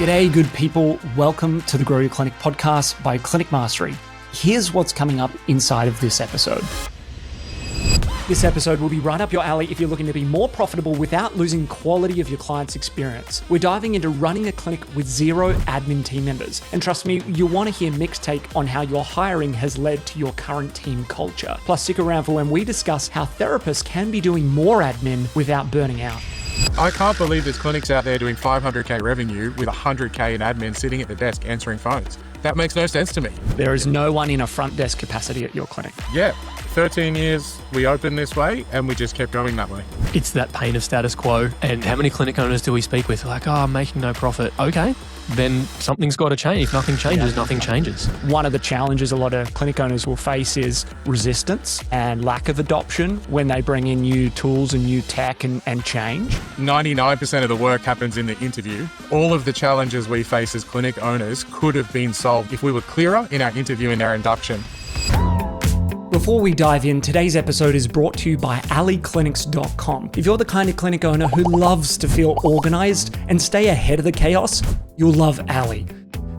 G'day, good people. Welcome to the Grow Your Clinic podcast by Clinic Mastery. Here's what's coming up inside of this episode. This episode will be right up your alley if you're looking to be more profitable without losing quality of your client's experience. We're diving into running a clinic with zero admin team members. And trust me, you'll want to hear Mick's take on how your hiring has led to your current team culture. Plus, stick around for when we discuss how therapists can be doing more admin without burning out. I can't believe there's clinics out there doing 500k revenue with 100k in admin sitting at the desk answering phones. That makes no sense to me. There is no one in a front desk capacity at your clinic. Yeah, 13 years we opened this way and we just kept going that way. It's that pain of status quo. And how many clinic owners do we speak with? Like, oh, I'm making no profit. Okay, then something's got to change. If nothing changes, nothing changes. One of the challenges a lot of clinic owners will face is resistance and lack of adoption when they bring in new tools and new tech and change. 99% of the work happens in the interview. All of the challenges we face as clinic owners could have been solved if we were clearer in our interview and our induction. Before we dive in, today's episode is brought to you by AliClinics.com. If you're the kind of clinic owner who loves to feel organized and stay ahead of the chaos, you'll love Ali.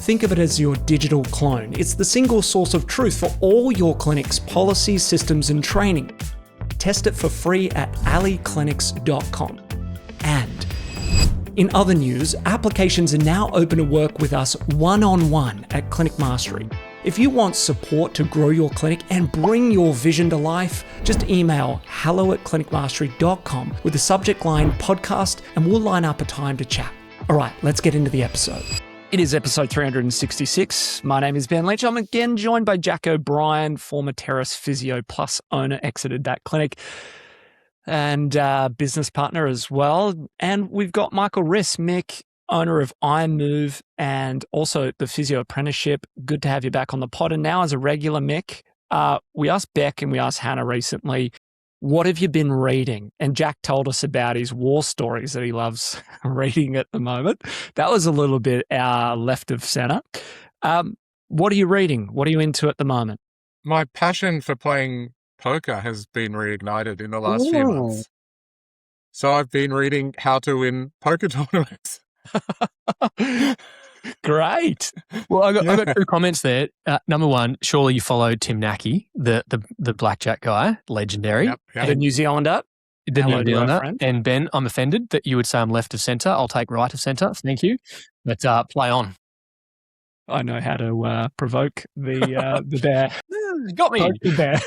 Think of it as your digital clone. It's the single source of truth for all your clinic's policies, systems, and training. Test it for free at AliClinics.com. And in other news, applications are now open to work with us one-on-one at Clinic Mastery. If you want support to grow your clinic and bring your vision to life, just email hello@clinicmastery.com with the subject line podcast and we'll line up a time to chat. All right, let's get into the episode. It is episode 366. My name is Ben Leach. I'm again joined by Jack O'Brien, former Terrace Physio Plus owner, exited that clinic, and business partner as well. And we've got Michael Rizk, Mick, owner of iMove and also the Physio Apprenticeship. Good to have you back on the pod. And now as a regular, Mick, we asked Beck and we asked Hannah recently, what have you been reading? And Jack told us about his war stories that he loves reading at the moment. That was a little bit left of center. What are you reading? What are you into at the moment? My passion for playing poker has been reignited in the last few months. So I've been reading how to win poker tournaments. Great. Well, I got two comments there. Number one, surely you followed Tim Nackey, the blackjack guy, legendary. Yep. The New Zealander. The New Zealander. And Ben, I'm offended that you would say I'm left of centre. I'll take right of centre. Thank you. But play on. I know how to provoke the bear. Got me. The bear.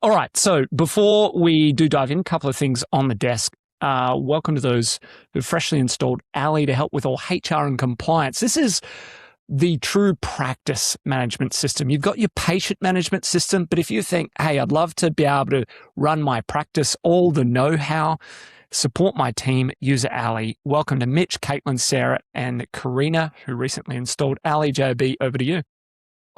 All right. So before we do dive in, a couple of things on the desk. Welcome to those who freshly installed Ali to help with all HR and compliance. This is the true practice management system. You've got your patient management system, but if you think, hey, I'd love to be able to run my practice, all the know-how, support my team, use Ali. Welcome to Mitch, Caitlin, Sarah, and Karina, who recently installed Ali. JB, over to you.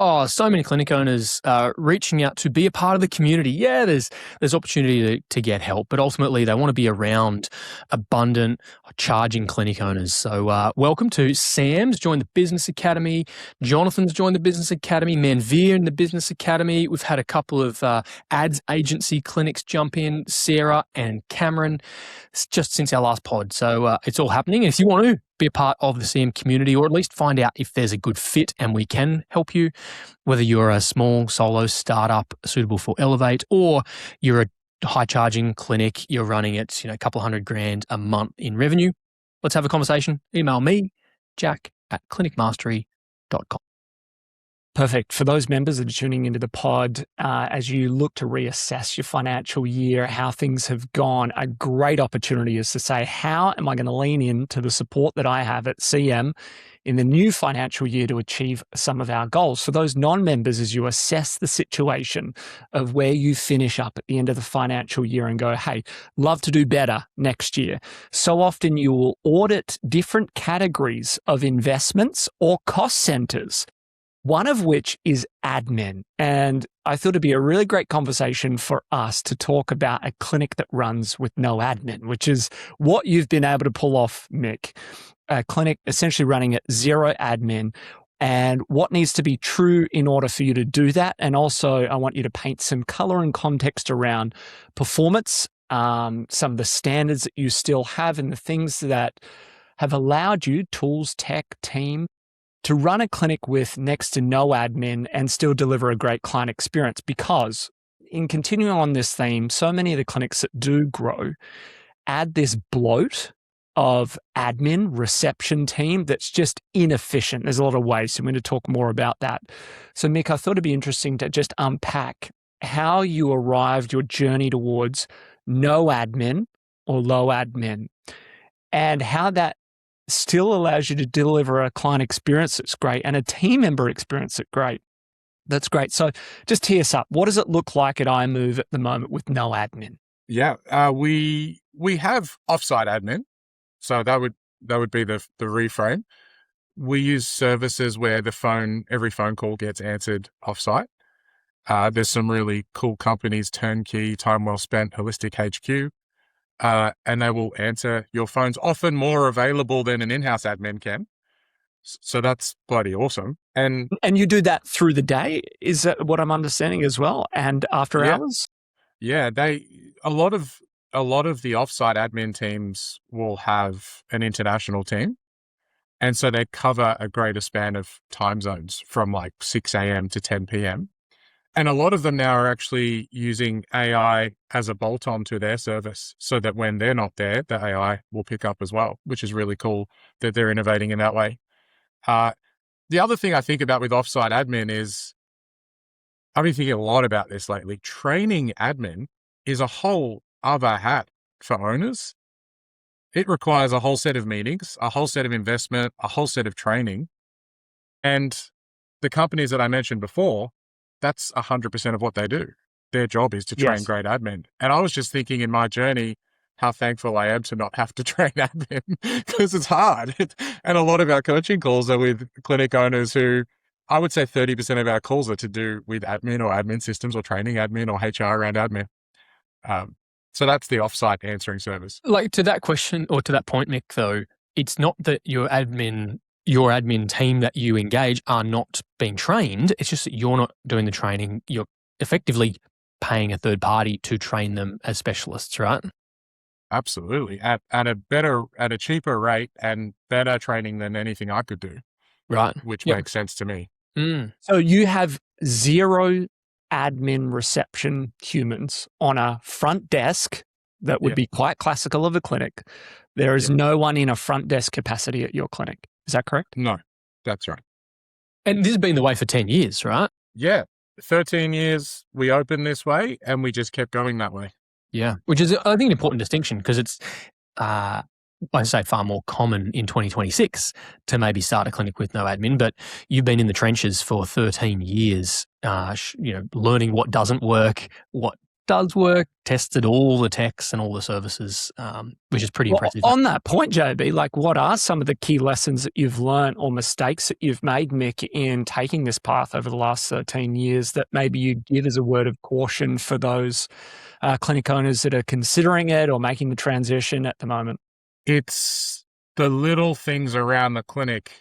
Oh, so many clinic owners reaching out to be a part of the community. Yeah, there's opportunity to get help, but ultimately they want to be around abundant, charging clinic owners. So welcome to Sam's joined the Business Academy. Jonathan's joined the Business Academy. Manveer in the Business Academy. We've had a couple of ads agency clinics jump in, Sarah and Cameron, just since our last pod. So it's all happening. And if you want to be a part of the CM community, or at least find out if there's a good fit and we can help you, whether you're a small solo startup suitable for Elevate, or you're a high charging clinic, you're running at a couple $100,000 a month in revenue. Let's have a conversation. Email me, jack@clinicmastery.com. Perfect. For those members that are tuning into the pod, as you look to reassess your financial year, how things have gone, a great opportunity is to say, how am I going to lean into the support that I have at CM in the new financial year to achieve some of our goals? For those non-members, as you assess the situation of where you finish up at the end of the financial year and go, hey, love to do better next year. So often you will audit different categories of investments or cost centers, one of which is admin. And I thought it'd be a really great conversation for us to talk about a clinic that runs with no admin, which is what you've been able to pull off, Mick. A clinic essentially running at zero admin, and what needs to be true in order for you to do that. And also, I want you to paint some color and context around performance, some of the standards that you still have and the things that have allowed you, tools, tech, team, to run a clinic with next to no admin and still deliver a great client experience. Because in continuing on this theme, so many of the clinics that do grow add this bloat of admin reception team that's just inefficient. There's a lot of ways. So I'm going to talk more about that. So Mick, I thought it'd be interesting to just unpack how you arrived your journey towards no admin or low admin and how that still allows you to deliver a client experience that's great and a team member experience that's great. So just tee us up. What does it look like at iMove at the moment with no admin? Yeah, we have offsite admin. So that would be the reframe. We use services where every phone call gets answered offsite. There's some really cool companies, Turnkey, Time Well Spent, Holistic HQ, and they will answer your phones, often more available than an in-house admin can. So that's bloody awesome. And you do that through the day, is that what I'm understanding as well? And after hours? Yeah, a lot of the offsite admin teams will have an international team. And so they cover a greater span of time zones from like 6 a.m. to 10 p.m. And a lot of them now are actually using AI as a bolt-on to their service so that when they're not there, the AI will pick up as well, which is really cool that they're innovating in that way. The other thing I think about with offsite admin is, I've been thinking a lot about this lately. Training admin is a whole other hat for owners. It requires a whole set of meetings, a whole set of investment, a whole set of training. And the companies that I mentioned before, that's 100% of what they do. Their job is to train great admin. And I was just thinking in my journey, how thankful I am to not have to train admin because it's hard. And a lot of our coaching calls are with clinic owners who, I would say 30% of our calls are to do with admin or admin systems or training admin or HR around admin. So that's the offsite answering service. Like to that question or to that point, Mick, though, it's not that your admin team that you engage are not being trained. It's just that you're not doing the training. You're effectively paying a third party to train them as specialists, right? Absolutely. At a cheaper rate and better training than anything I could do. Right. Which makes sense to me. Mm. So you have zero admin reception humans on a front desk that would be quite classical of a clinic. There is no one in a front desk capacity at your clinic. Is that correct? No, that's right. And this has been the way for 10 years, right? Yeah. 13 years we opened this way and we just kept going that way. Yeah. Which is, I think, an important distinction because it's, I say far more common in 2026 to maybe start a clinic with no admin, but you've been in the trenches for 13 years, learning what doesn't work, what does work, tested all the techs and all the services, which is pretty impressive. On that point, JB, like what are some of the key lessons that you've learned or mistakes that you've made, Mick, in taking this path over the last 13 years that maybe you'd give as a word of caution for those clinic owners that are considering it or making the transition at the moment? It's the little things around the clinic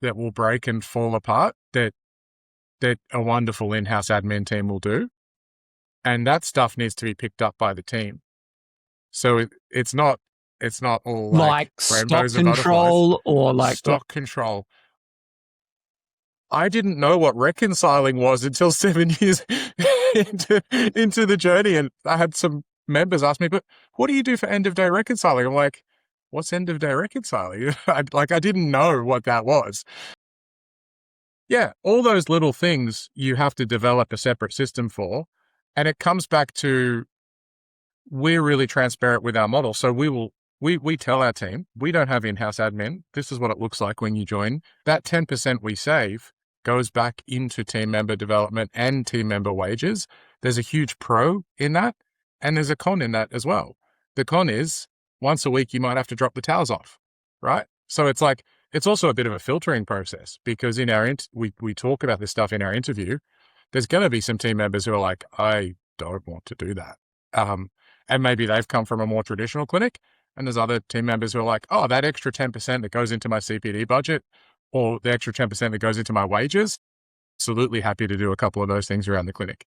that will break and fall apart that a wonderful in-house admin team will do. And that stuff needs to be picked up by the team. So it's not all like stock control or like stock control. I didn't know what reconciling was until 7 years into the journey. And I had some members ask me, but what do you do for end of day reconciling? I'm like, what's end of day reconciling? I didn't know what that was. Yeah, all those little things you have to develop a separate system for. And it comes back to, we're really transparent with our model. So we tell our team, we don't have in-house admin. This is what it looks like when you join. That 10% we save goes back into team member development and team member wages. There's a huge pro in that. And there's a con in that as well. The con is once a week, you might have to drop the towels off, right? So it's also a bit of a filtering process because we talk about this stuff in our interview. There's going to be some team members who are like, I don't want to do that. And maybe they've come from a more traditional clinic. And there's other team members who are like, oh, that extra 10% that goes into my CPD budget or the extra 10% that goes into my wages, absolutely happy to do a couple of those things around the clinic.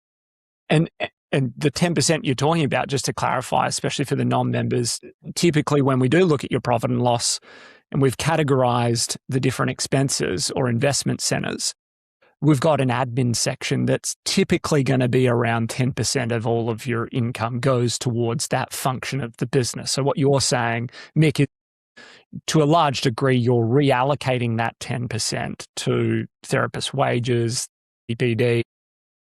And the 10% you're talking about, just to clarify, especially for the non-members, typically when we do look at your profit and loss, and we've categorized the different expenses or investment centers, we've got an admin section that's typically going to be around 10% of all of your income goes towards that function of the business. So what you're saying, Mick, is to a large degree, you're reallocating that 10% to therapist wages, EPD,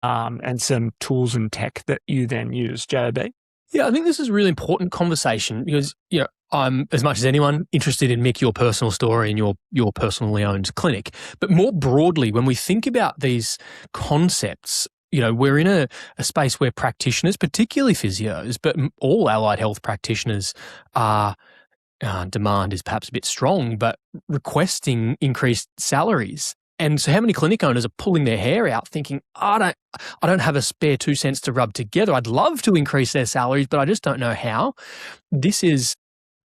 and some tools and tech that you then use, JB. Yeah, I think this is a really important conversation because, I'm, as much as anyone, interested in, Mick, your personal story and your personally owned clinic. But more broadly, when we think about these concepts, we're in a space where practitioners, particularly physios, but all allied health practitioners are, demand is perhaps a bit strong, but requesting increased salaries. And so how many clinic owners are pulling their hair out thinking, I don't have a spare 2 cents to rub together. I'd love to increase their salaries, but I just don't know how. This is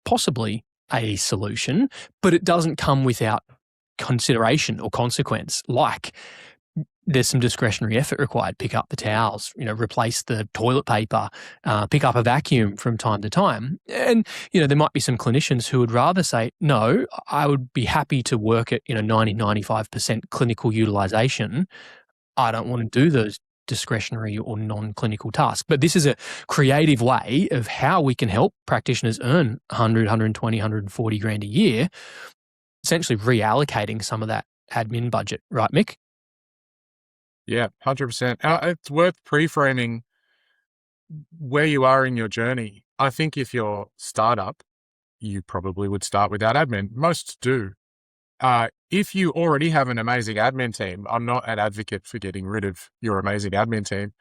possibly a solution, but it doesn't come without consideration or consequence. Like there's some discretionary effort required. Pick up the towels, replace the toilet paper, pick up a vacuum from time to time. And, there might be some clinicians who would rather say, no, I would be happy to work at, 90, 95% clinical utilization. I don't want to do those discretionary or non-clinical tasks. But this is a creative way of how we can help practitioners earn 100, 120, 140 grand a year, essentially reallocating some of that admin budget. Right, Mick? Yeah, 100%. It's worth pre-framing where you are in your journey. I think if you're startup, you probably would start without admin. Most do. If you already have an amazing admin team, I'm not an advocate for getting rid of your amazing admin team.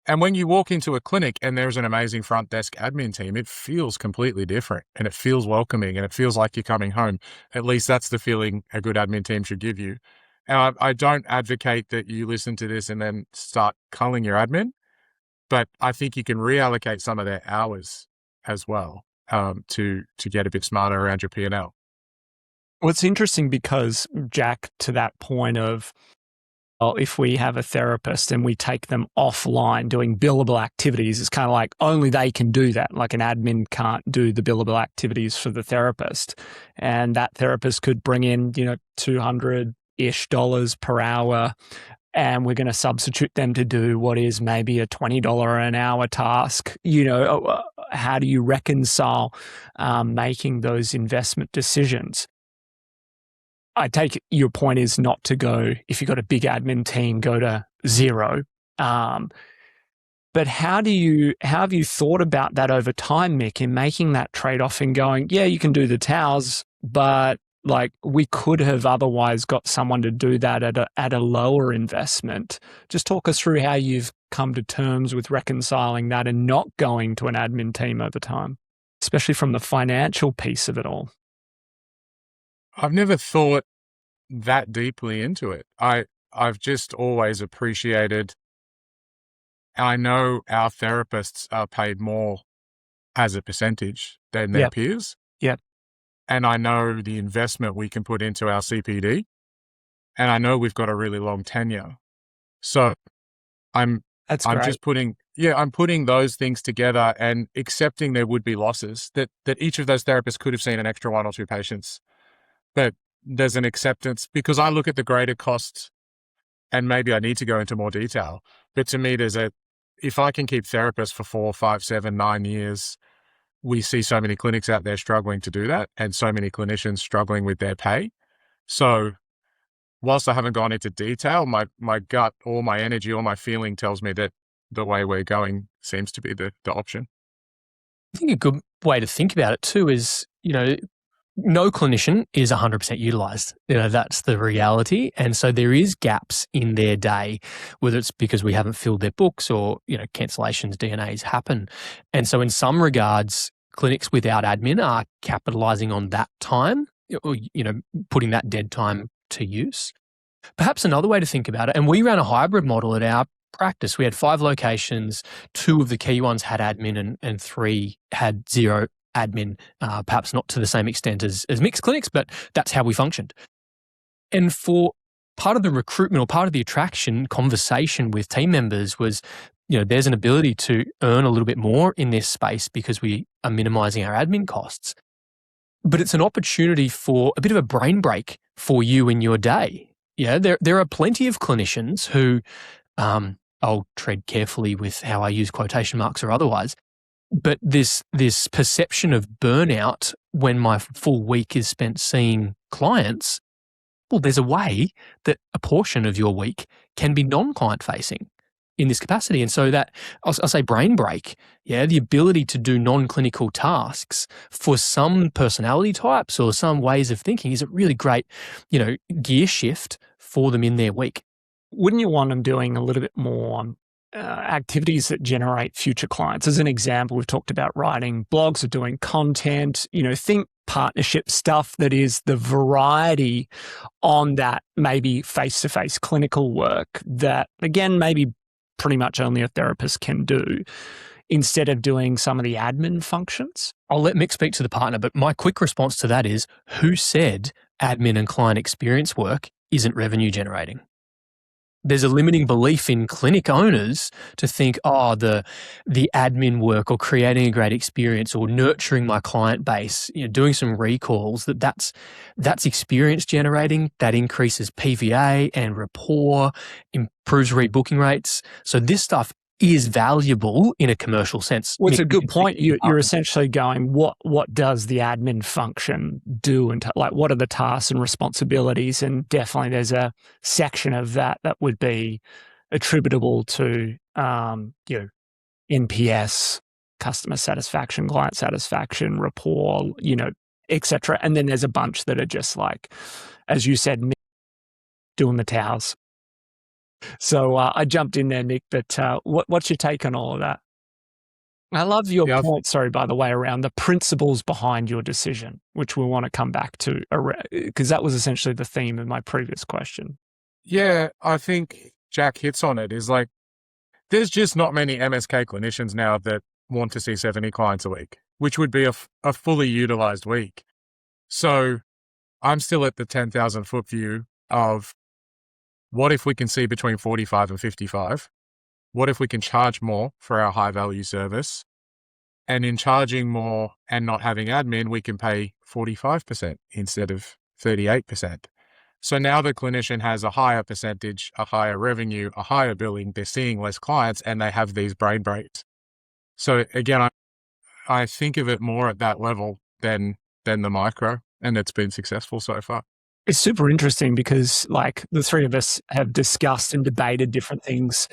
And when you walk into a clinic and there's an amazing front desk admin team, it feels completely different and it feels welcoming and it feels like you're coming home. At least that's the feeling a good admin team should give you. And I don't advocate that you listen to this and then start culling your admin, but I think you can reallocate some of their hours as well to get a bit smarter around your P&L. Well, it's interesting because, Jack, to that point of, if we have a therapist and we take them offline doing billable activities, it's kind of like only they can do that. Like an admin can't do the billable activities for the therapist. And that therapist could bring in, $200-ish per hour, and we're going to substitute them to do what is maybe a $20 an hour task. How do you reconcile making those investment decisions? I take it your point is not to go, if you've got a big admin team, go to zero. But how have you thought about that over time, Mick, in making that trade-off and going, yeah, you can do the towels, but like we could have otherwise got someone to do that at a lower investment. Just talk us through how you've come to terms with reconciling that and not going to an admin team over time, especially from the financial piece of it all. I've never thought that deeply into it. I've just always appreciated, I know our therapists are paid more as a percentage than their peers. Yep. And I know the investment we can put into our CPD, and I know we've got a really long tenure. So I'm just putting those things together and accepting there would be losses, that each of those therapists could have seen an extra 1 or 2 patients. But there's an acceptance because I look at the greater costs, and maybe I need to go into more detail. But to me, if I can keep therapists for 4, 5, 7, 9 years, we see so many clinics out there struggling to do that and so many clinicians struggling with their pay. So whilst I haven't gone into detail, my gut or my energy or my feeling tells me that the way we're going seems to be the option. I think a good way to think about it too is, no clinician is 100% utilized. That's the reality. And so there is gaps in their day, whether it's because we haven't filled their books or, cancellations, DNAs happen. And so in some regards, clinics without admin are capitalizing on that time, or, putting that dead time to use. Perhaps another way to think about it, and we ran a hybrid model at our practice. We had 5 locations, 2 of the key ones had admin and 3 had zero admin, perhaps not to the same extent as mixed clinics, but that's how we functioned. And for part of the recruitment or part of the attraction conversation with team members was, there's an ability to earn a little bit more in this space because we are minimizing our admin costs. but it's an opportunity for a bit of a brain break for you in your day. Yeah, there are plenty of clinicians who, I'll tread carefully with how I use quotation marks or otherwise, but this perception of burnout when my full week is spent seeing clients, well, there's a way that a portion of your week can be non-client facing in this capacity. And so that, I'll say brain break, yeah, the ability to do non-clinical tasks for some personality types or some ways of thinking is a really great, gear shift for them in their week. Wouldn't you want them doing a little bit more activities that generate future clients? As an example, we've talked about writing blogs or doing content, think partnership stuff that is the variety on that maybe face-to-face clinical work that, again, maybe pretty much only a therapist can do, instead of doing some of the admin functions. I'll let Mick speak to the partner, but my quick response to that is, who said admin and client experience work isn't revenue generating? There's a limiting belief in clinic owners to think, the admin work or creating a great experience or nurturing my client base, doing some recalls, that's experience generating, that increases PVA and rapport, improves rebooking rates. So this stuff is valuable in a commercial sense. Well, it's a good point. You're essentially going, what does the admin function do? And what are the tasks and responsibilities? And definitely there's a section of that would be attributable to, NPS, customer satisfaction, client satisfaction, rapport, et cetera. And then there's a bunch that are just like, as you said, doing the towels. So I jumped in there, Nick, but what's your take on all of that? I love your point, by the way, around the principles behind your decision, which we want to come back to, because that was essentially the theme of my previous question. Yeah, I think Jack hits on it, is like, there's just not many MSK clinicians now that want to see 70 clients a week, which would be a fully utilized week. So I'm still at the 10,000 foot view of, what if we can see between 45 and 55? What if we can charge more for our high value service? And in charging more and not having admin, we can pay 45% instead of 38%. So now the clinician has a higher percentage, a higher revenue, a higher billing, they're seeing less clients, and they have these brain breaks. So again, I think of it more at that level than the micro, and it's been successful so far. It's super interesting because the three of us have discussed and debated different things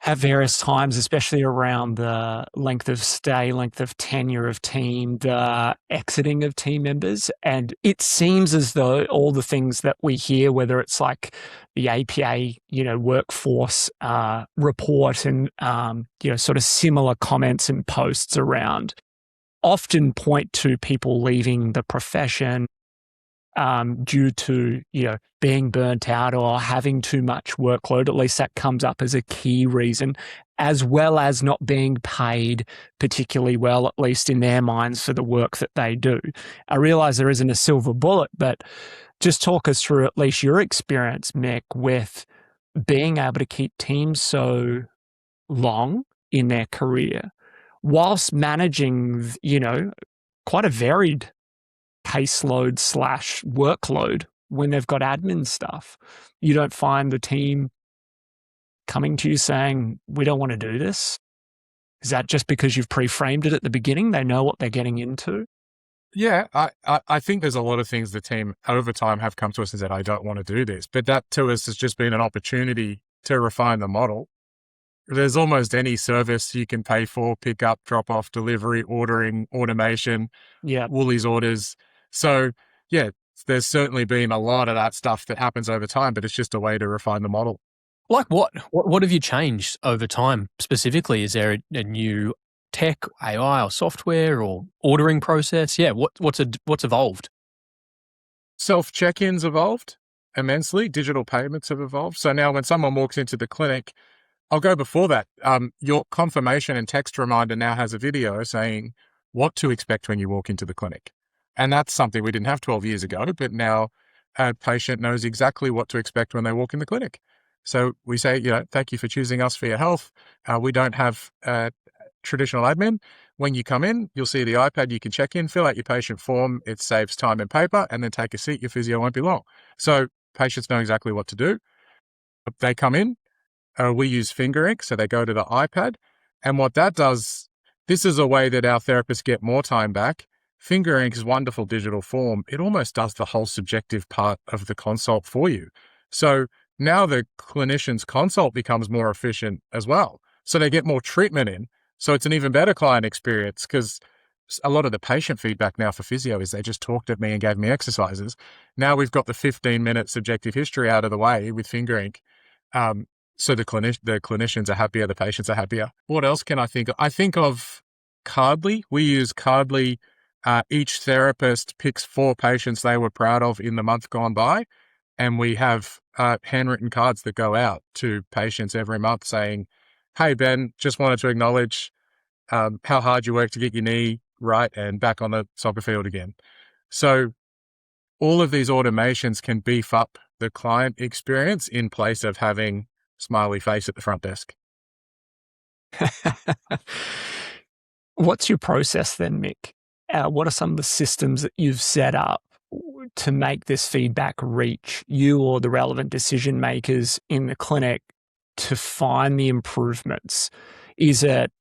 at various times, especially around the length of stay, length of tenure of team, the exiting of team members. And it seems as though all the things that we hear, whether it's like the APA, workforce report and, sort of similar comments and posts around, often point to people leaving the profession due to, being burnt out or having too much workload. At least that comes up as a key reason, as well as not being paid particularly well, at least in their minds, for the work that they do. I realize there isn't a silver bullet, but just talk us through at least your experience, Mick, with being able to keep teams so long in their career whilst managing, quite a varied caseload / workload when they've got admin stuff. You don't find the team coming to you saying, we don't want to do this? Is that just because you've pre-framed it at the beginning? They know what they're getting into? Yeah, I think there's a lot of things the team over time have come to us and said, I don't want to do this. But that to us has just been an opportunity to refine the model. There's almost any service you can pay for: pick up, drop off, delivery, ordering, automation, Woolies orders. So yeah, there's certainly been a lot of that stuff that happens over time, but it's just a way to refine the model. Like what? What have you changed over time specifically? Is there a new tech, AI or software or ordering process? Yeah, what's evolved? Self-check-ins evolved immensely. Digital payments have evolved. So now when someone walks into the clinic, I'll go before that. Your confirmation and text reminder now has a video saying what to expect when you walk into the clinic. And that's something we didn't have 12 years ago, but now a patient knows exactly what to expect when they walk in the clinic. So we say, thank you for choosing us for your health. We don't have traditional admin. when you come in, you'll see the iPad, you can check in, fill out your patient form. It saves time and paper, and then take a seat. Your physio won't be long. So patients know exactly what to do. They come in, we use finger ink, so they go to the iPad. And what that does, this is a way that our therapists get more time back. Finger ink is wonderful digital form. It almost does the whole subjective part of the consult for you. So now the clinician's consult becomes more efficient as well. So they get more treatment in. So it's an even better client experience, because a lot of the patient feedback now for physio is they just talked at me and gave me exercises. Now we've got the 15-minute subjective history out of the way with finger ink. So the clinicians are happier, the patients are happier. What else can I think of? I think of Cardly. We use Cardly. Each therapist picks 4 patients they were proud of in the month gone by. And we have handwritten cards that go out to patients every month saying, "Hey, Ben, just wanted to acknowledge how hard you worked to get your knee right and back on the soccer field again." So all of these automations can beef up the client experience in place of having smiley face at the front desk. What's your process then, Mick? What are some of the systems that you've set up to make this feedback reach you or the relevant decision makers in the clinic to find the improvements? Is it,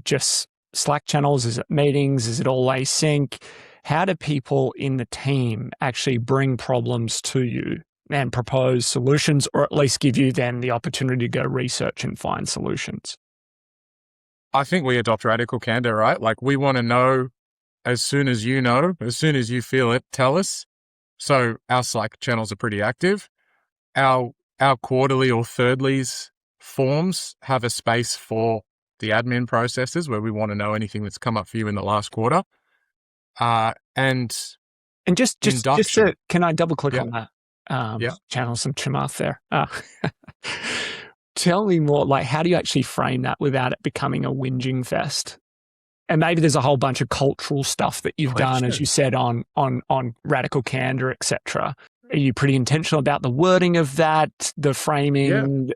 just Slack channels? Is it meetings? Is it all async? How do people in the team actually bring problems to you and propose solutions, or at least give you then the opportunity to go research and find solutions? I think we adopt radical candor, right? Like, we want to know as soon as you know, as soon as you feel it, tell us. So our Slack channels are pretty active. Our quarterly or thirdlies forms have a space for the admin processes where we want to know anything that's come up for you in the last quarter. And just can I double click on that? Channel some chamath there. Tell me more, like, how do you actually frame that without it becoming a whinging fest? And maybe there's a whole bunch of cultural stuff that you've done, as you said, on radical candor, etc. Are you pretty intentional about the wording of that, the framing?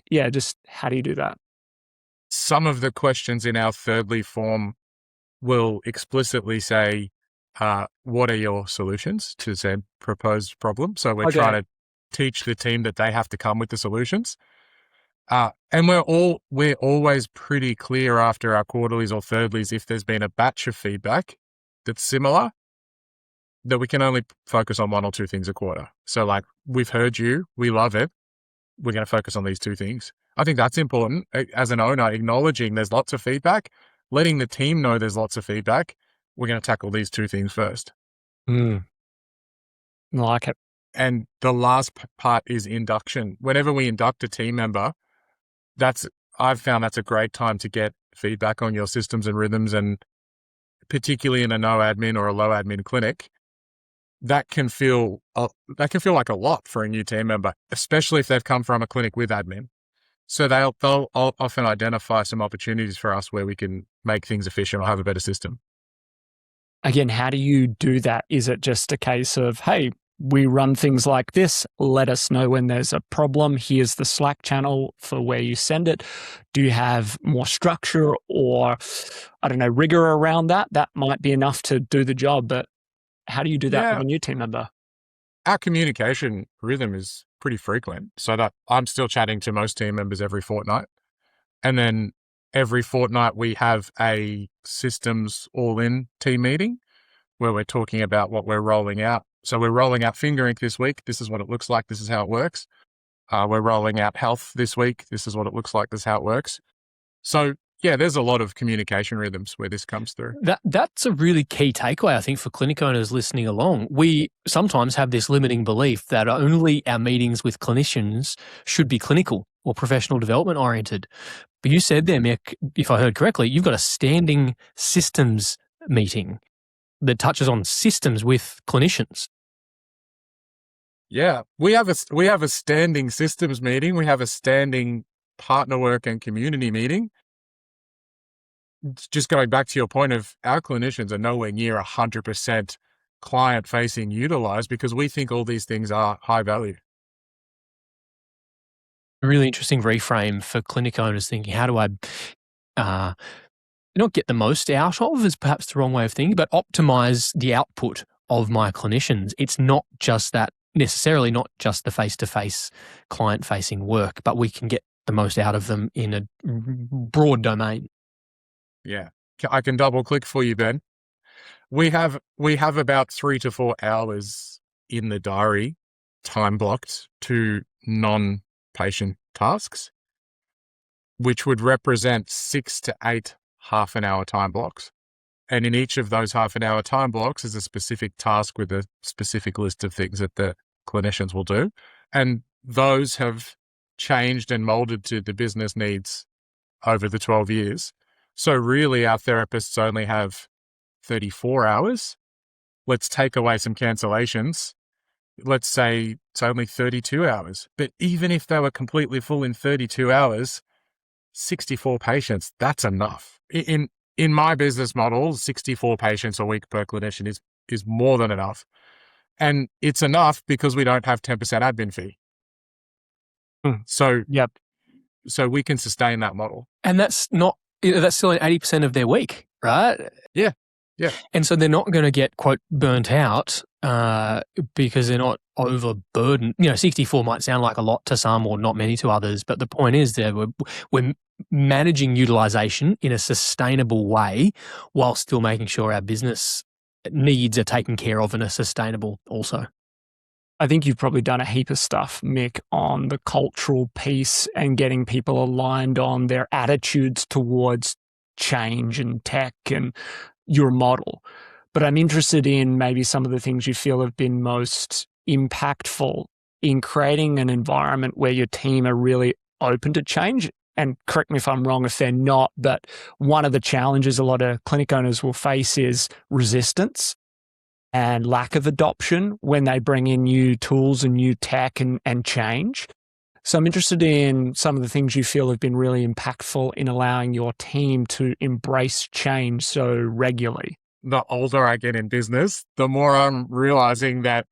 Just how do you do that? Some of the questions in our thirdly form will explicitly say, what are your solutions to said proposed problem? So we're trying to teach the team that they have to come with the solutions. And we're always pretty clear after our quarterlies or thirdlies, if there's been a batch of feedback that's similar, that we can only focus on 1 or 2 things a quarter. So, like, we've heard you, we love it, we're going to focus on these 2 things. I think that's important as an owner, acknowledging there's lots of feedback, letting the team know there's lots of feedback. We're going to tackle these 2 things first. I like it. And the last part is induction. Whenever we induct a team member, I've found that's a great time to get feedback on your systems and rhythms, and particularly in a no admin or a low admin clinic, that can feel like a lot for a new team member, especially if they've come from a clinic with admin. So they'll often identify some opportunities for us where we can make things efficient or have a better system. Again, how do you do that? Is it just a case of, hey, we run things like this, let us know when there's a problem, here's the Slack channel for where you send it? Do you have more structure or, rigor around that? That might be enough to do the job, but how do you do that with a new team member? Our communication rhythm is pretty frequent, so that I'm still chatting to most team members every fortnight. And then every fortnight we have a systems all-in team meeting where we're talking about what we're rolling out. So we're rolling out finger ink this week. This is what it looks like. This is how it works. We're rolling out health this week. This is what it looks like. This is how it works. So there's a lot of communication rhythms where this comes through. That's a really key takeaway, I think, for clinic owners listening along. We sometimes have this limiting belief that only our meetings with clinicians should be clinical or professional development oriented. But you said there, Mick, if I heard correctly, you've got a standing systems meeting that touches on systems with clinicians. Yeah, we have a standing systems meeting. We have a standing partner work and community meeting. Just going back to your point of our clinicians are nowhere near 100% client-facing utilized because we think all these things are high value. A really interesting reframe for clinic owners thinking, how do I not get the most out of is perhaps the wrong way of thinking, but optimize the output of my clinicians. It's not just that, necessarily not just the face-to-face client-facing work, but we can get the most out of them in a broad domain. Yeah. I can double click for you, Ben. We have about 3 to 4 hours in the diary time blocked to non-patient tasks, which would represent 6 to 8 half an hour time blocks. And in each of those half an hour time blocks is a specific task with a specific list of things that the clinicians will do. And those have changed and molded to the business needs over the 12 years. So really our therapists only have 34 hours. Let's take away some cancellations. Let's say it's only 32 hours. But even if they were completely full in 32 hours, 64 patients, that's enough. In my business model, 64 patients a week per clinician is more than enough. And it's enough because we don't have 10% admin fee. So, Yep. So we can sustain that model. And that's still 80% of their week, right? Yeah. And so they're not going to get, quote, burnt out because they're not overburdened. 64 might sound like a lot to some or not many to others, but the point is that we're managing utilization in a sustainable way while still making sure our business needs are taken care of and are sustainable also. I think you've probably done a heap of stuff, Mick, on the cultural piece and getting people aligned on their attitudes towards change and tech and your model. But I'm interested in maybe some of the things you feel have been most impactful in creating an environment where your team are really open to change. And correct me if I'm wrong if they're not, but one of the challenges a lot of clinic owners will face is resistance and lack of adoption when they bring in new tools and new tech and change. So I'm interested in some of the things you feel have been really impactful in allowing your team to embrace change so regularly. The older I get in business, the more I'm realizing that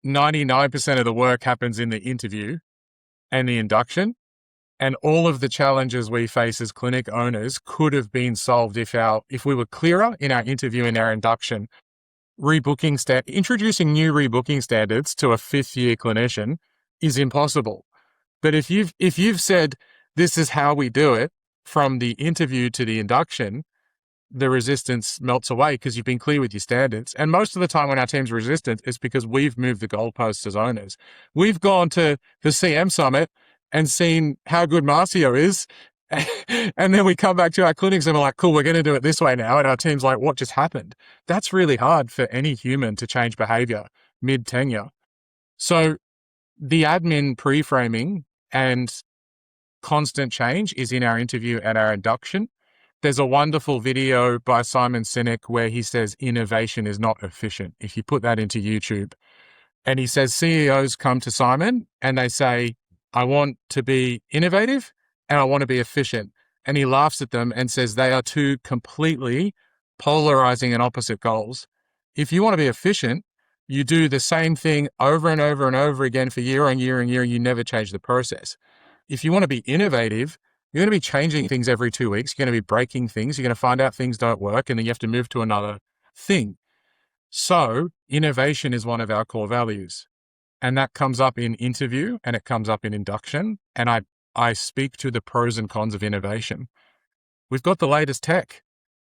99% of the work happens in the interview and the induction. And all of the challenges we face as clinic owners could have been solved if we were clearer in our interview and our induction. Introducing new rebooking standards to a 5th-year clinician is impossible. But if you've said this is how we do it from the interview to the induction, the resistance melts away because you've been clear with your standards. And most of the time when our team's resistant, it's because we've moved the goalposts as owners. We've gone to the CM Summit and seen how good Marcio is. And then we come back to our clinics and we're like, cool, we're going to do it this way now. And our team's like, what just happened? That's really hard for any human to change behavior mid-tenure. So the admin pre-framing and constant change is in our interview and our induction. There's a wonderful video by Simon Sinek where he says innovation is not efficient. If you put that into YouTube, and he says CEOs come to Simon and they say, I want to be innovative and I want to be efficient. And he laughs at them and says they are two completely polarizing and opposite goals. If you want to be efficient, you do the same thing over and over and over again for year on year and year, and you never change the process. If you want to be innovative, you're going to be changing things every 2 weeks. You're going to be breaking things. You're going to find out things don't work, and then you have to move to another thing. So innovation is one of our core values. And that comes up in interview and it comes up in induction. And I speak to the pros and cons of innovation. We've got the latest tech.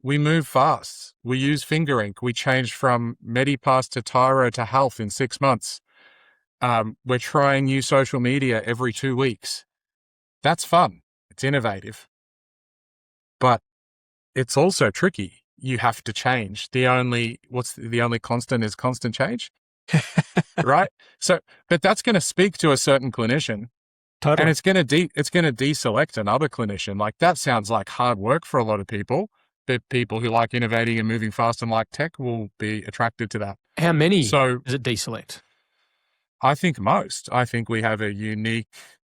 We move fast. We use finger ink. We changed from Medipass to Tyro to Health in 6 months. We're trying new social media every 2 weeks. That's fun. It's innovative. But it's also tricky. You have to change. The only constant is constant change. Right? So, but that's going to speak to a certain clinician. Totally. And it's going to deselect another clinician. Like that sounds like hard work for a lot of people, but people who like innovating and moving fast and like tech will be attracted to that. How many does it deselect? I think most. I think we have a unique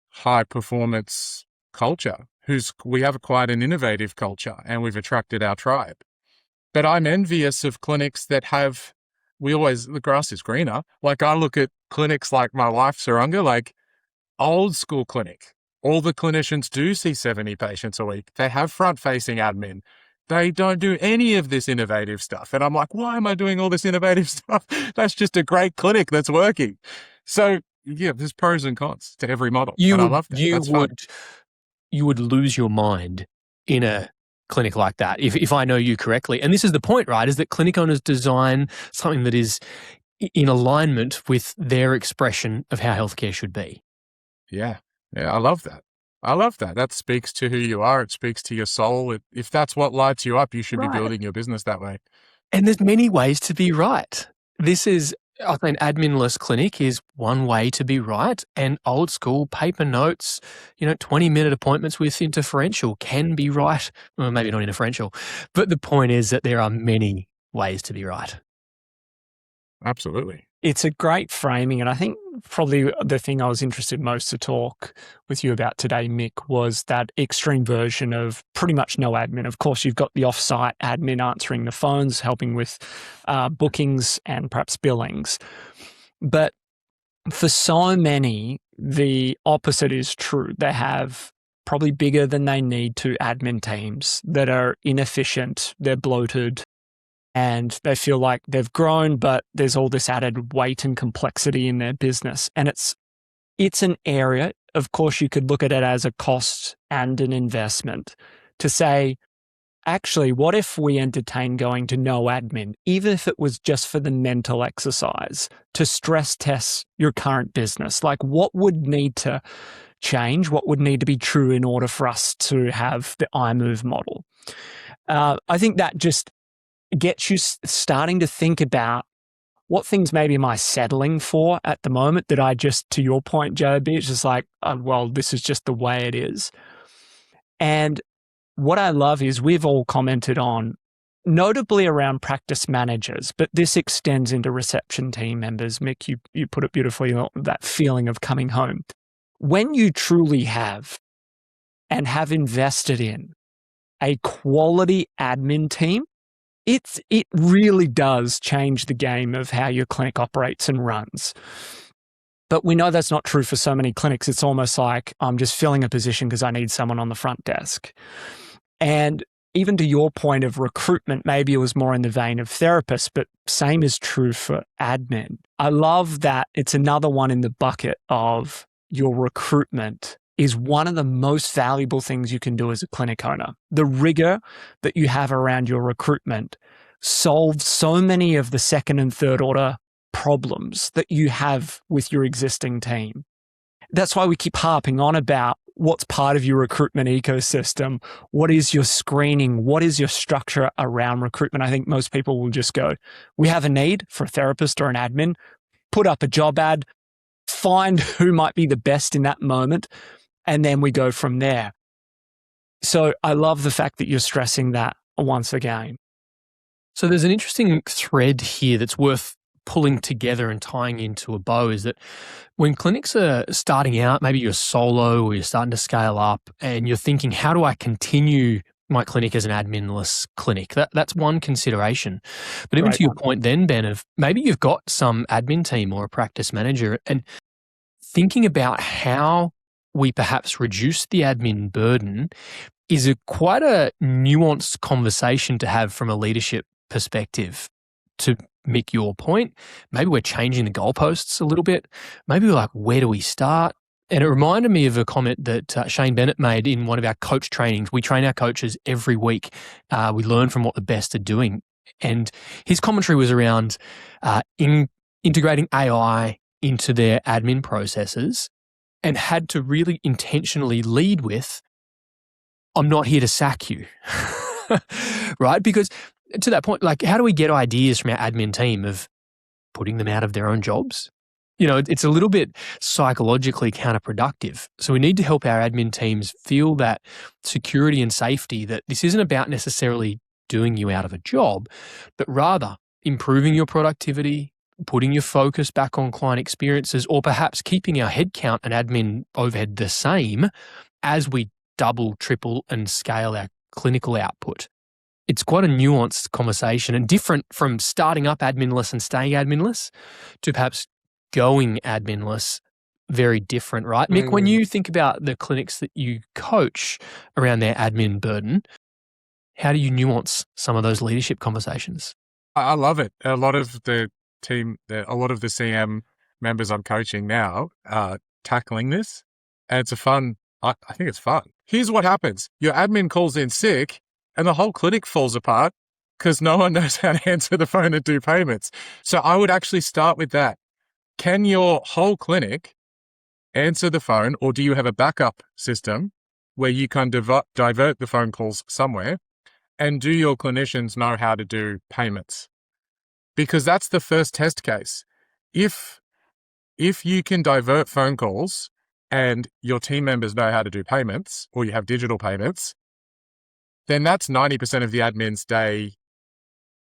high performance culture we have quite an innovative culture and we've attracted our tribe. But I'm envious of clinics that have, the grass is greener. Like I look at clinics like my wife, Sarunga, like old school clinic, All the clinicians do see 70 patients a week. They have front-facing admin. They don't do any of this innovative stuff. And I'm like, why am I doing all this innovative stuff? That's just a great clinic that's working. So yeah, there's pros and cons to every model. And I love that. That's fun. You would lose your mind in a clinic like that, if I know you correctly. And this is the point, right, is that clinic owners design something that is in alignment with their expression of how healthcare should be. Yeah, I love that. That speaks to who you are. It speaks to your soul. If that's what lights you up, you should be building your business that way. And there's many ways to be right. This is, I think, adminless clinic is one way to be right, and old school paper notes, 20-minute appointments with interferential can be right. Well, maybe not interferential, but the point is that there are many ways to be right. Absolutely. It's a great framing. And I think probably the thing I was interested most to talk with you about today, Mick, was that extreme version of pretty much no admin. Of course, you've got the offsite admin answering the phones, helping with bookings and perhaps billings. But for so many, the opposite is true. They have probably bigger than they need to admin teams that are inefficient, they're bloated, and they feel like they've grown, but there's all this added weight and complexity in their business. And it's an area, of course, you could look at it as a cost and an investment to say, actually, what if we entertain going to no admin, even if it was just for the mental exercise, to stress test your current business? Like, what would need to change? What would need to be true in order for us to have the iMove model? I think that just gets you starting to think about what things maybe am I settling for at the moment that I just, to your point, Joby, it's just like, well, this is just the way it is. And what I love is we've all commented on, notably around practice managers, but this extends into reception team members. Mick, you put it beautifully, that feeling of coming home. When you truly have and have invested in a quality admin team, it really does change the game of how your clinic operates and runs. But we know that's not true for so many clinics. It's almost like I'm just filling a position because I need someone on the front desk. And even to your point of recruitment, maybe it was more in the vein of therapists, but same is true for admin. I love that it's another one in the bucket of your recruitment is one of the most valuable things you can do as a clinic owner. The rigor that you have around your recruitment solves so many of the second and third order problems that you have with your existing team. That's why we keep harping on about what's part of your recruitment ecosystem. What is your screening? What is your structure around recruitment? I think most people will just go, we have a need for a therapist or an admin, put up a job ad, find who might be the best in that moment, and then we go from there. So I love the fact that you're stressing that once again. So there's an interesting thread here that's worth pulling together and tying into a bow, is that when clinics are starting out, maybe you're solo or you're starting to scale up and you're thinking, how do I continue my clinic as an adminless clinic? That's one consideration. But even to your point then, Ben, of maybe you've got some admin team or a practice manager, and thinking about how we perhaps reduce the admin burden is quite a nuanced conversation to have from a leadership perspective. To make your point, maybe we're changing the goalposts a little bit. Maybe we're like, where do we start? And it reminded me of a comment that Shane Bennett made in one of our coach trainings. We train our coaches every week. We learn from what the best are doing. And his commentary was around integrating AI into their admin processes, and had to really intentionally lead with, I'm not here to sack you, right? Because to that point, like, how do we get ideas from our admin team of putting them out of their own jobs? It's a little bit psychologically counterproductive. So we need to help our admin teams feel that security and safety, that this isn't about necessarily doing you out of a job, but rather improving your productivity, putting your focus back on client experiences, or perhaps keeping our headcount and admin overhead the same as we double, triple, and scale our clinical output. It's quite a nuanced conversation and different from starting up adminless and staying adminless to perhaps going adminless very different, right? Mick, when you think about the clinics that you coach around their admin burden, how do you nuance some of those leadership conversations? I love it. A lot of the team, a lot of the CM members I'm coaching now are tackling this, and it's I think it's fun. Here's what happens. Your admin calls in sick and the whole clinic falls apart because no one knows how to answer the phone and do payments. So I would actually start with that. Can your whole clinic answer the phone, or do you have a backup system where you can divert the phone calls somewhere? And do your clinicians know how to do payments? Because that's the first test case. If you can divert phone calls and your team members know how to do payments, or you have digital payments, then that's 90% of the admin's day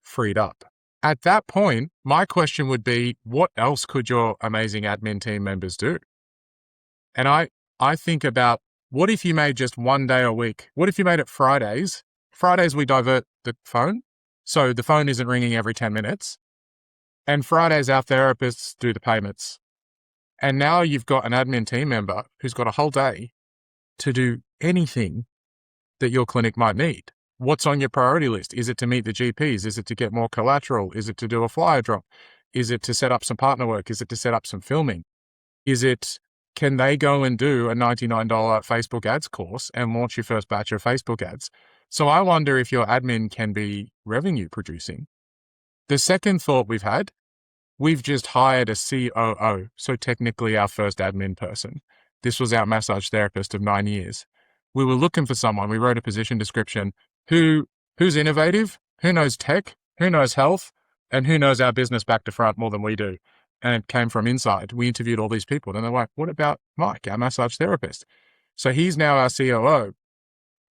freed up. At that point, my question would be, what else could your amazing admin team members do? And I think about, what if you made just one day a week? What if you made it Fridays? Fridays, we divert the phone, so the phone isn't ringing every 10 minutes. And Fridays, our therapists do the payments. And now you've got an admin team member who's got a whole day to do anything that your clinic might need. What's on your priority list? Is it to meet the GPs? Is it to get more collateral? Is it to do a flyer drop? Is it to set up some partner work? Is it to set up some filming? Can they go and do a $99 Facebook ads course and launch your first batch of Facebook ads? So I wonder if your admin can be revenue producing. The second thought we've just hired a COO, so technically our first admin person. This was our massage therapist of 9 years. We were looking for someone. We wrote a position description who's innovative, who knows tech, who knows health, and who knows our business back to front more than we do. And it came from inside. We interviewed all these people. And they're like, what about Mike, our massage therapist? So he's now our COO.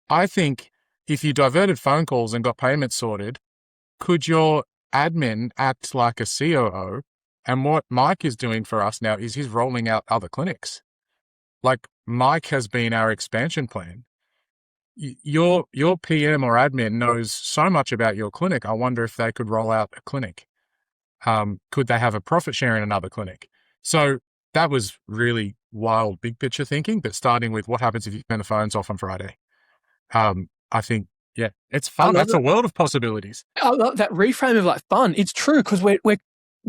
I think if you diverted phone calls and got payments sorted, could your admin act like a COO? And what Mike is doing for us now is he's rolling out other clinics. Like, Mike has been our expansion plan. Your PM or admin knows so much about your clinic. I wonder if they could roll out a clinic. Could they have a profit share in another clinic? So that was really wild, big picture thinking, but starting with what happens if you turn the phones off on Friday. I think, yeah, it's fun. That's a world of possibilities. I love that reframe of like fun. It's true, because we're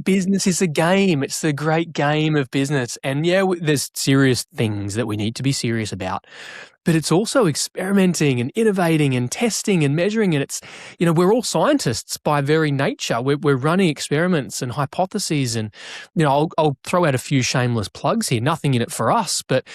business is a game. It's the great game of business. And yeah, there's serious things that we need to be serious about. But it's also experimenting and innovating and testing and measuring. And it's, we're all scientists by very nature. We're running experiments and hypotheses. And, I'll throw out a few shameless plugs here. Nothing in it for us. But,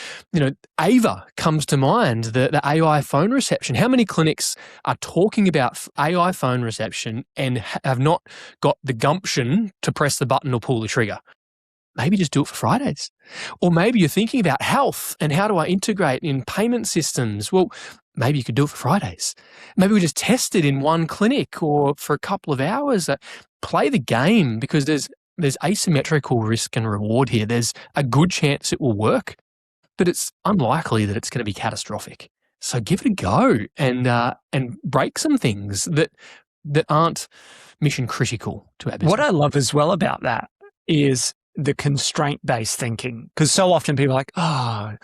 Ava comes to mind, the AI phone reception. How many clinics are talking about AI phone reception and have not got the gumption to press the button or pull the trigger? Maybe just do it for Fridays. Or maybe you're thinking about health and how do I integrate in payment systems? Well, maybe you could do it for Fridays. Maybe we just test it in one clinic or for a couple of hours. Play the game, because there's asymmetrical risk and reward here. There's a good chance it will work, but it's unlikely that it's going to be catastrophic. So give it a go and break some things that aren't mission critical to our business. What I love as well about that is the constraint-based thinking, because so often people are like,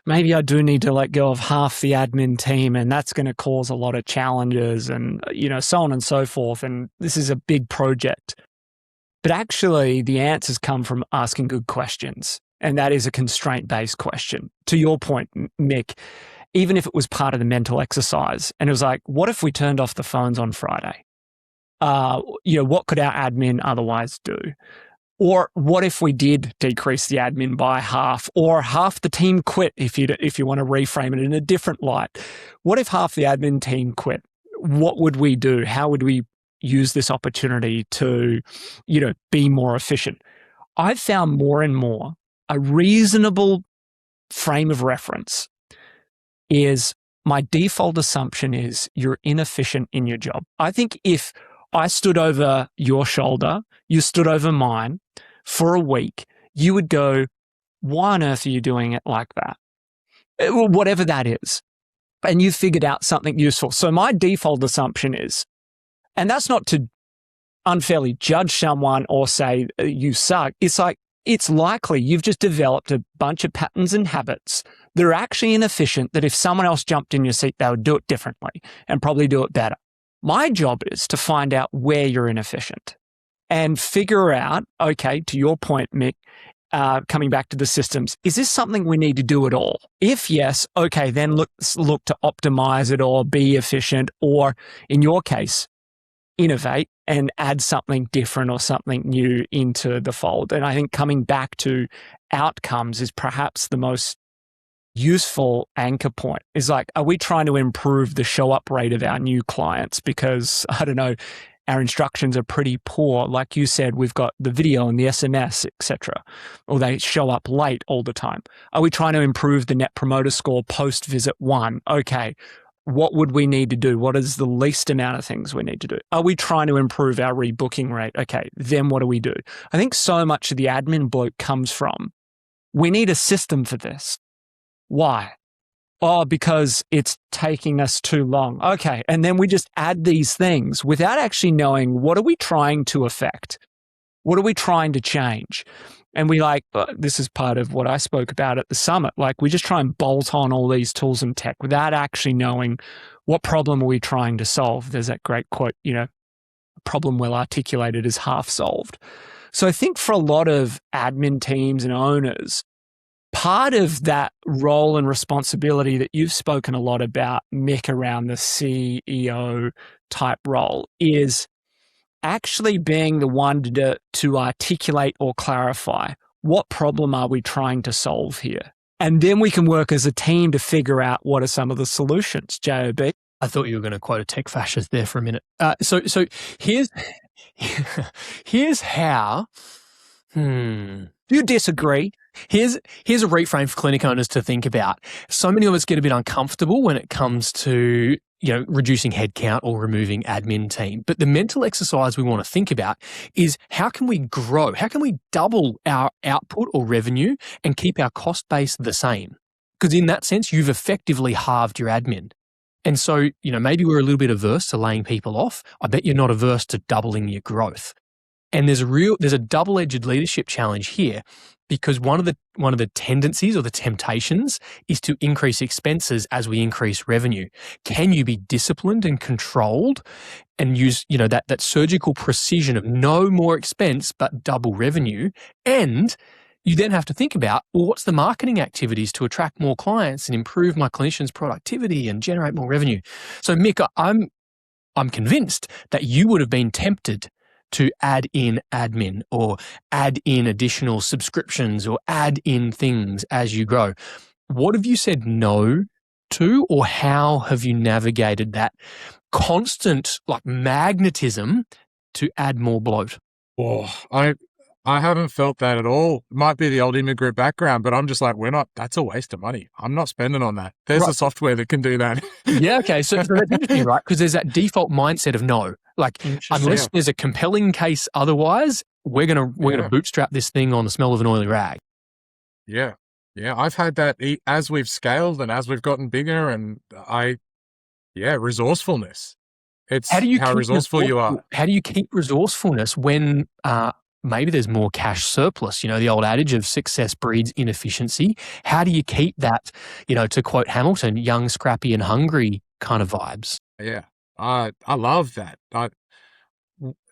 maybe I do need to let go of half the admin team and that's going to cause a lot of challenges and, so on and so forth. And this is a big project. But actually the answers come from asking good questions. And that is a constraint-based question. To your point, Mick, even if it was part of the mental exercise and it was like, what if we turned off the phones on Friday? What could our admin otherwise do? Or what if we did decrease the admin by half, or half the team quit, if you want to reframe it in a different light? What if half the admin team quit? What would we do? How would we use this opportunity to, be more efficient? I've found more and more a reasonable frame of reference is my default assumption is you're inefficient in your job. I think if I stood over your shoulder, you stood over mine for a week, you would go, why on earth are you doing it like that? Whatever that is. And you figured out something useful. So my default assumption is, and that's not to unfairly judge someone or say you suck. It's like, it's likely you've just developed a bunch of patterns and habits that are actually inefficient, that if someone else jumped in your seat, they would do it differently and probably do it better. My job is to find out where you're inefficient and figure out, okay, to your point, Mick, coming back to the systems, is this something we need to do at all? If yes, okay, then look to optimize it or be efficient, or in your case, innovate and add something different or something new into the fold. And I think coming back to outcomes is perhaps the most useful anchor point. Is like, are we trying to improve the show up rate of our new clients? Because I don't know, our instructions are pretty poor. Like you said, we've got the video and the SMS, etc., or they show up late all the time. Are we trying to improve the net promoter score post visit 1? Okay. What would we need to do? What is the least amount of things we need to do? Are we trying to improve our rebooking rate? Okay, then what do we do? I think so much of the admin bloat comes from, we need a system for this. Why? Oh, because it's taking us too long. Okay, and then we just add these things without actually knowing, what are we trying to affect? What are we trying to change? And we this is part of what I spoke about at the summit. Like, we just try and bolt on all these tools and tech without actually knowing what problem are we trying to solve. There's that great quote, a problem well articulated is half solved. So I think for a lot of admin teams and owners, part of that role and responsibility that you've spoken a lot about, Mick, around the CEO type role is actually being the one to articulate or clarify, what problem are we trying to solve here? And then we can work as a team to figure out what are some of the solutions, JOB. I thought you were going to quote a tech fascist there for a minute. So here's how. Do you disagree? Here's a reframe for clinic owners to think about. So many of us get a bit uncomfortable when it comes to reducing headcount or removing admin team. But the mental exercise we want to think about is, how can we grow? How can we double our output or revenue and keep our cost base the same? Because in that sense, you've effectively halved your admin. And so, maybe we're a little bit averse to laying people off. I bet you're not averse to doubling your growth. And there's a double-edged leadership challenge here, because one of the tendencies or the temptations is to increase expenses as we increase revenue. Can you be disciplined and controlled and use, that surgical precision of no more expense but double revenue? And you then have to think about, well, what's the marketing activities to attract more clients and improve my clinicians' productivity and generate more revenue? So Mick, I'm convinced that you would have been tempted to add in admin or add in additional subscriptions or add in things as you grow. What have you said no to, or how have you navigated that constant magnetism to add more bloat? Oh, I haven't felt that at all. It might be the old immigrant background, but I'm just like, that's a waste of money. I'm not spending on that. There's a software that can do that. Yeah, okay. So that's interesting, right? Because there's that default mindset of no. Unless there's a compelling case otherwise, we're gonna bootstrap this thing on the smell of an oily rag. Yeah. Yeah. I've had that as we've scaled and as we've gotten bigger, and resourcefulness. It's how resourceful you are. How do you keep resourcefulness when maybe there's more cash surplus? The old adage of success breeds inefficiency. How do you keep that, to quote Hamilton, young, scrappy and hungry kind of vibes? Yeah. I love that.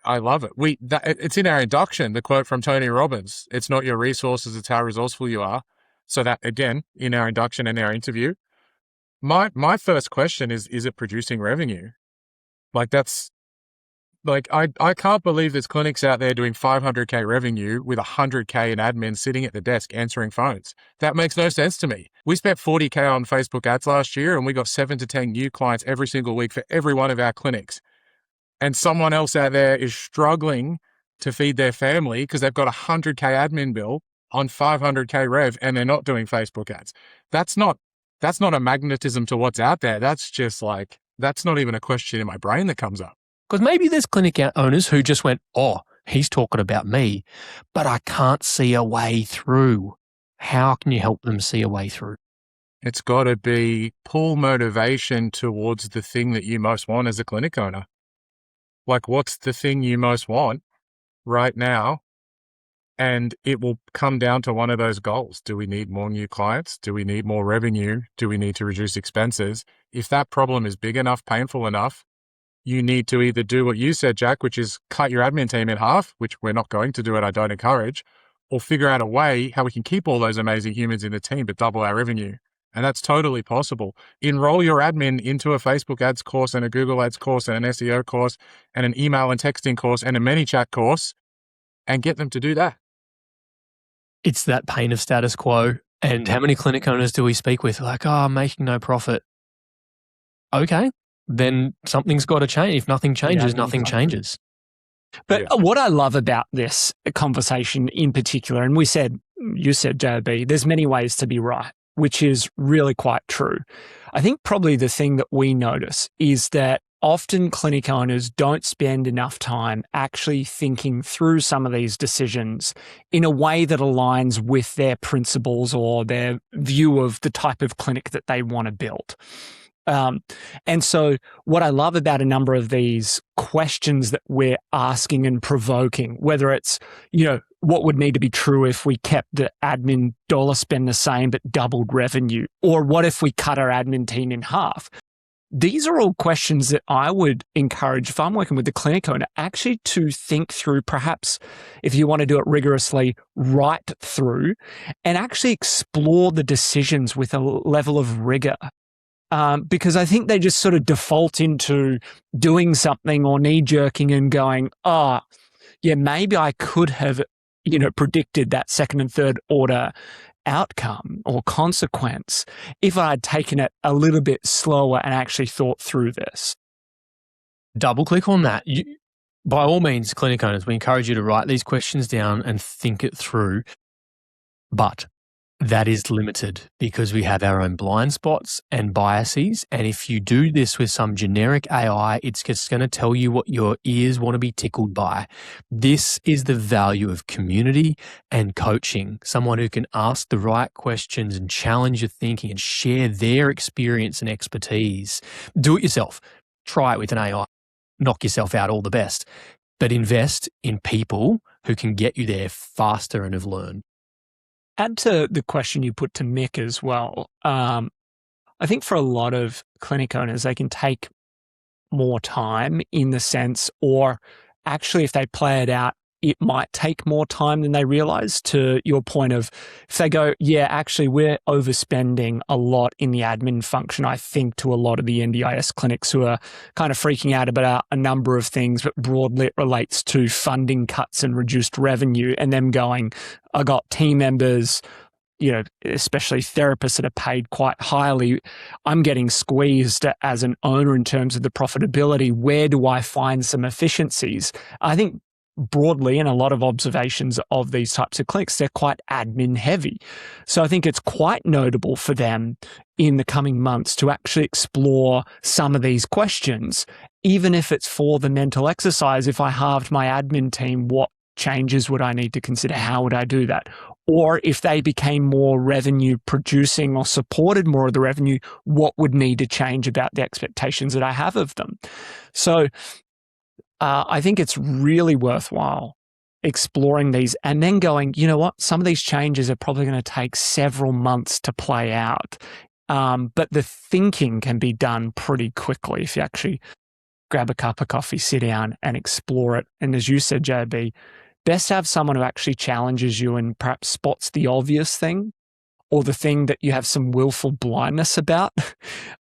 I love it. It's in our induction, the quote from Tony Robbins. It's not your resources, it's how resourceful you are. So that, again, in our induction and our interview, my first question is it producing revenue? I can't believe there's clinics out there doing 500K revenue with 100K in admin sitting at the desk answering phones. That makes no sense to me. We spent 40K on Facebook ads last year, and we got 7 to 10 new clients every single week for every one of our clinics. And someone else out there is struggling to feed their family because they've got a 100K admin bill on 500K rev, and they're not doing Facebook ads. That's not a magnetism to what's out there. That's just that's not even a question in my brain that comes up. Because maybe there's clinic owners who just went, oh, he's talking about me, but I can't see a way through. How can you help them see a way through? It's got to be pull motivation towards the thing that you most want as a clinic owner. What's the thing you most want right now And it will come down to one of those goals. Do we need more new clients? Do we need more revenue? Do we need to reduce expenses? If that problem is big enough, painful enough, you need to either do what you said, Jack, which is cut your admin team in half, which we're not going to do and I don't encourage, or figure out a way how we can keep all those amazing humans in the team but double our revenue. And that's totally possible. Enroll your admin into a Facebook ads course and a Google ads course and an SEO course and an email and texting course and a ManyChat course and get them to do that. It's that pain of status quo. And how many clinic owners do we speak with? Like, oh, I'm making no profit. Okay, then something's got to change. If nothing changes, nothing changes. But what I love about this conversation in particular, and you said, JB, there's many ways to be right, which is really quite true. I think probably the thing that we notice is that often clinic owners don't spend enough time actually thinking through some of these decisions in a way that aligns with their principles or their view of the type of clinic that they want to build. And so what I love about a number of these questions that we're asking and provoking, whether it's, what would need to be true if we kept the admin dollar spend the same but doubled revenue, or what if we cut our admin team in half? These are all questions that I would encourage, if I'm working with the clinic owner, actually to think through, perhaps if you want to do it rigorously, right through, and actually explore the decisions with a level of rigor. Because I think they just sort of default into doing something or knee-jerking and going, maybe I could have, predicted that second and third order outcome or consequence if I had taken it a little bit slower and actually thought through this. Double click on that. By all means, clinic owners, we encourage you to write these questions down and think it through. But that is limited because we have our own blind spots and biases. And if you do this with some generic AI, it's just going to tell you what your ears want to be tickled by. This is the value of community and coaching. Someone who can ask the right questions and challenge your thinking and share their experience and expertise. Do it yourself. Try it with an AI. Knock yourself out, all the best. But invest in people who can get you there faster and have learned. Add to the question you put to Mick as well. I think for a lot of clinic owners, they can take more time in the sense, or actually if they play it out, it might take more time than they realize. To your point of, if they go, actually we're overspending a lot in the admin function, I think, to a lot of the NDIS clinics who are kind of freaking out about a number of things, but broadly it relates to funding cuts and reduced revenue, and them going, I got team members, especially therapists that are paid quite highly. I'm getting squeezed as an owner in terms of the profitability. Where do I find some efficiencies? I think broadly, in a lot of observations of these types of clinics, they're quite admin heavy. So I think it's quite notable for them in the coming months to actually explore some of these questions, even if it's for the mental exercise. If I halved my admin team, what changes would I need to consider? How would I do that? Or if they became more revenue producing or supported more of the revenue, what would need to change about the expectations that I have of them? So I think it's really worthwhile exploring these and then going, some of these changes are probably going to take several months to play out. But the thinking can be done pretty quickly if you actually grab a cup of coffee, sit down and explore it. And as you said, JB, best to have someone who actually challenges you and perhaps spots the obvious thing or the thing that you have some willful blindness about.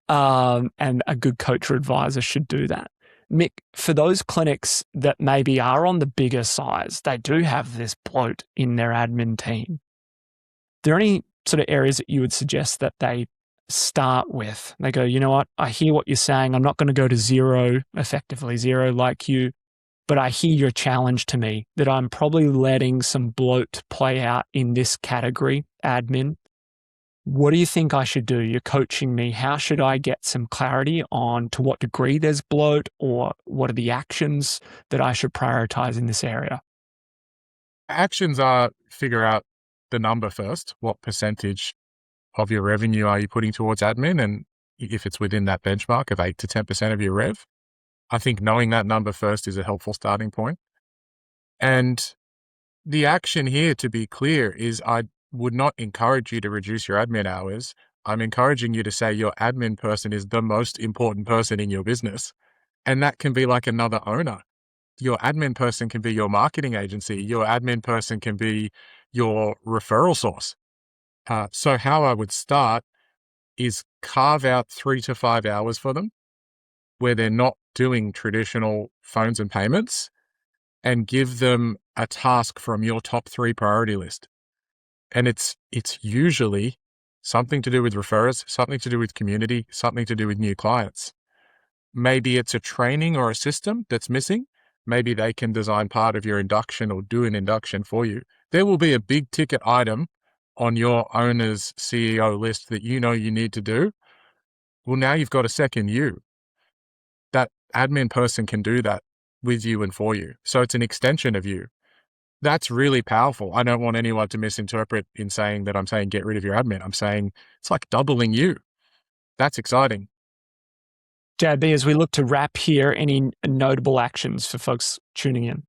And a good coach or advisor should do that. Mick, for those clinics that maybe are on the bigger size, they do have this bloat in their admin team. Are there any sort of areas that you would suggest that they start with? They go, I hear what you're saying. I'm not going to go to effectively zero like you, but I hear your challenge to me that I'm probably letting some bloat play out in this category, admin. What do you think I should do? You're coaching me. How should I get some clarity on to what degree there's bloat, or what are the actions that I should prioritize in this area? Actions are figure out the number first. What percentage of your revenue are you putting towards admin? And if it's within that benchmark of 8 to 10% of your rev, I think knowing that number first is a helpful starting point. And the action here, to be clear, is I would not encourage you to reduce your admin hours. I'm encouraging you to say your admin person is the most important person in your business. And that can be like another owner. Your admin person can be your marketing agency. Your admin person can be your referral source. So how I would start is carve out 3 to 5 hours for them where they're not doing traditional phones and payments, and give them a task from your top 3 priority list. And it's usually something to do with referrers, something to do with community, something to do with new clients. Maybe it's a training or a system that's missing. Maybe they can design part of your induction or do an induction for you. There will be a big ticket item on your owner's CEO list that you know you need to do. Well, now you've got a second you. That admin person can do that with you and for you. So it's an extension of you. That's really powerful. I don't want anyone to misinterpret in saying that I'm saying get rid of your admin. I'm saying it's like doubling you. That's exciting. JB, as we look to wrap here, any notable actions for folks tuning in?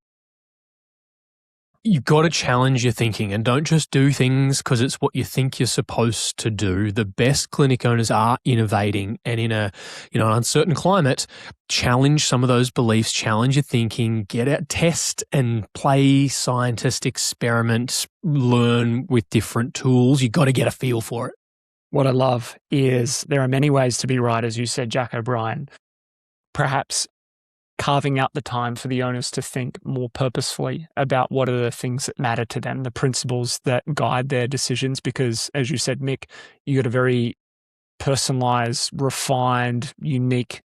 You've got to challenge your thinking and don't just do things because it's what you think you're supposed to do. The best clinic owners are innovating, and in an uncertain climate, challenge some of those beliefs, challenge your thinking, get out, test and play, scientist, experiment, learn with different tools. You've got to get a feel for it. What I love is there are many ways to be right, as you said, Jack O'Brien. Perhaps carving out the time for the owners to think more purposefully about what are the things that matter to them, the principles that guide their decisions, because as you said, Mick, you got a very personalized, refined, unique,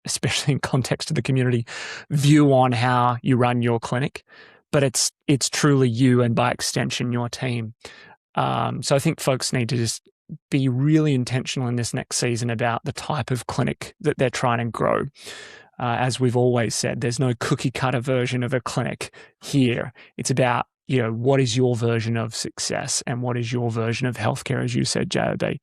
especially in context of the community, view on how you run your clinic, but it's truly you and by extension, your team. So I think folks need to just be really intentional in this next season about the type of clinic that they're trying to grow. As we've always said, there's no cookie cutter version of a clinic here. It's about, what is your version of success and what is your version of healthcare, as you said, JOB.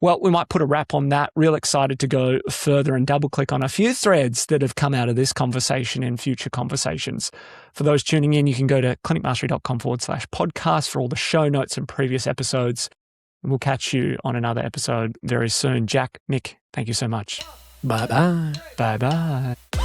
Well, we might put a wrap on that. Real excited to go further and double click on a few threads that have come out of this conversation and future conversations. For those tuning in, you can go to clinicmastery.com/podcast for all the show notes and previous episodes. And we'll catch you on another episode very soon. Jack, Mick, thank you so much. Bye-bye. Bye-bye.